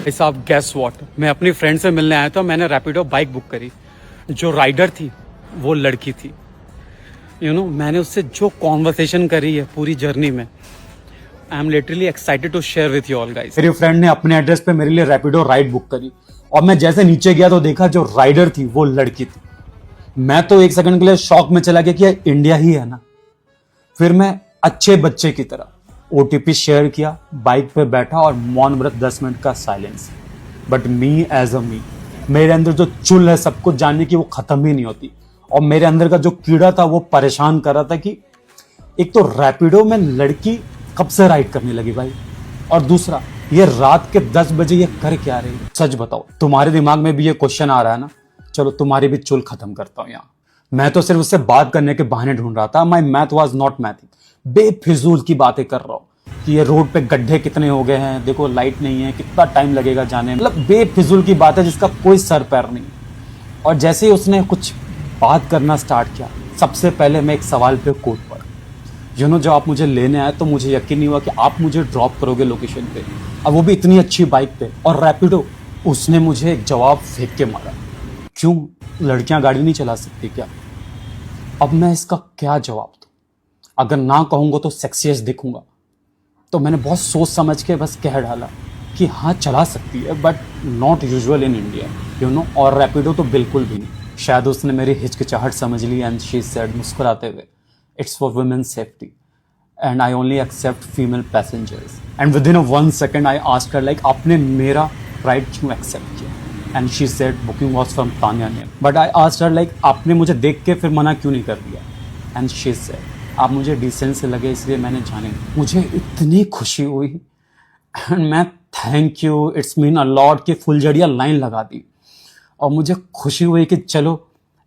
भाई साहब gas what, मैं अपनी फ्रेंड से मिलने आया था। मैंने रैपिडो बाइक बुक करी। जो राइडर थी वो लड़की थी। मैंने उससे जो कॉन्वर्सेशन करी है पूरी जर्नी में, I am literally excited to share with you all guys. मेरी फ्रेंड ने अपने एड्रेस पे मेरे लिए रैपिडो राइड बुक करी और मैं जैसे नीचे गया तो देखा जो राइडर थी वो लड़की थी। मैं तो एक सेकंड के लिए शॉक में चला गया कि ये इंडिया ही है ना। फिर मैं अच्छे बच्चे की तरह ओटीपी शेयर किया, बाइक पे बैठा और मौन व्रत 10 मिनट का silence. But me as a me, मेरे अंदर जो चुल है सब कुछ जानने की वो खत्म ही नहीं होती। और मेरे अंदर का जो कीड़ा था वो परेशान कर रहा था कि एक तो रैपिडो में लड़की कब से राइड करने लगी भाई, और दूसरा ये रात के 10 बजे ये कर क्या रही है। सच बताओ, तुम्हारे दिमाग में भी ये क्वेश्चन आ रहा है ना? चलो तुम्हारी भी चुल खत्म करता हूं यहाँ। मैं तो सिर्फ उससे बात करने के बहाने ढूंढ रहा था। My math was not mathing. बेफिजूल की बातें कर रहा हूं कि ये रोड पे गड्ढे कितने हो गए हैं, देखो लाइट नहीं है, कितना टाइम लगेगा जाने में। मतलब बेफिजूल की बात है जिसका कोई सर पैर नहीं। और जैसे ही उसने कुछ बात करना स्टार्ट किया, सबसे पहले मैं एक सवाल पे कोट पड़ा। जो आप मुझे लेने आए तो मुझे यकीन नहीं हुआ कि आप मुझे ड्रॉप करोगे लोकेशन पे, अब वो भी इतनी अच्छी बाइक पे और रैपिडो। उसने मुझे एक जवाब फेंक के मारा, क्यों लड़कियां गाड़ी नहीं चला सकती क्या? अब मैं इसका क्या जवाब दूं? अगर ना कहूंगा तो सेक्सियस दिखूंगा। तो मैंने बहुत सोच समझ के बस कह डाला कि हाँ चला सकती है, but not usual in India और रैपिडो तो बिल्कुल भी नहीं। शायद उसने मेरी हिचकिचाहट समझ ली एंड शी सेड मुस्कुराते हुए, it's for women safety and I only accept female passengers. And within 1 second I asked her like आपने मेरा राइड क्यों एक्सेप्ट किया? And she said booking was from Tania name. But I asked her like आपने मुझे देख के फिर मना क्यों नहीं कर दिया? एंड शी सेड आप मुझे डिसेंट से लगे इसलिए मैंने जाने। मुझे इतनी खुशी हुई एंड मैं thank you it's mean a lot की फुलझड़िया लाइन लगा दी। और मुझे खुशी हुई कि चलो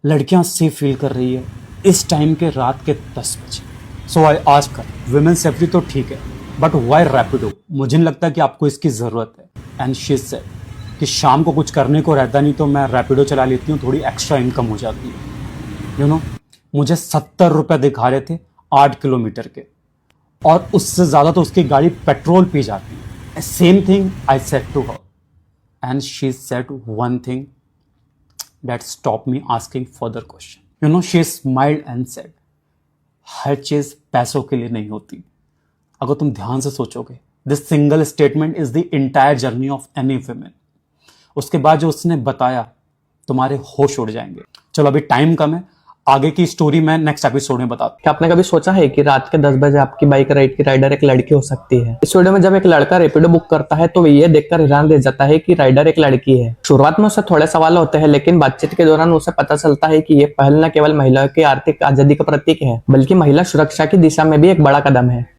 लड़कियां सेफ फील कर रही है इस टाइम के रात के 10 बजे। So I asked her women safety तो ठीक है, बट व्हाई रैपिडो? मुझे नहीं लगता कि आपको इसकी ज़रूरत है। एंड शी सेड कि शाम को कुछ करने को रहता नहीं तो मैं रैपिडो चला लेती हूँ, थोड़ी एक्स्ट्रा इनकम हो जाती है। मुझे 70 रुपये दिखा रहे थे 8 किलोमीटर के, और उससे ज़्यादा तो उसकी गाड़ी पेट्रोल पी जाती है। Same thing I said to her and she said one thing that stop me asking further question. She smiled and said हर चीज़ पैसों के लिए नहीं होती। अगर तुम ध्यान से सोचोगे, this single statement is the entire journey of any women. उसके बाद जो उसने बताया, तुम्हारे होश उड़ जाएंगे। चलो अभी टाइम कम है, आगे की स्टोरी मैं नेक्स्ट एपिसोड में बताता हूं। क्या आपने कभी सोचा है कि रात के 10 बजे आपकी बाइक राइड की राइडर एक लड़की हो सकती है? इस वीडियो में जब एक लड़का रैपिडो बुक करता है तो वो ये देखकर हैरान रह जाता है कि राइडर एक लड़की है। शुरुआत में उसे थोड़े सवाल होते हैं, लेकिन बातचीत के दौरान उसे पता चलता है कि ये पहल न केवल महिलाओं की आर्थिक आजादी का प्रतीक है, बल्कि महिला सुरक्षा की दिशा में भी एक बड़ा कदम है।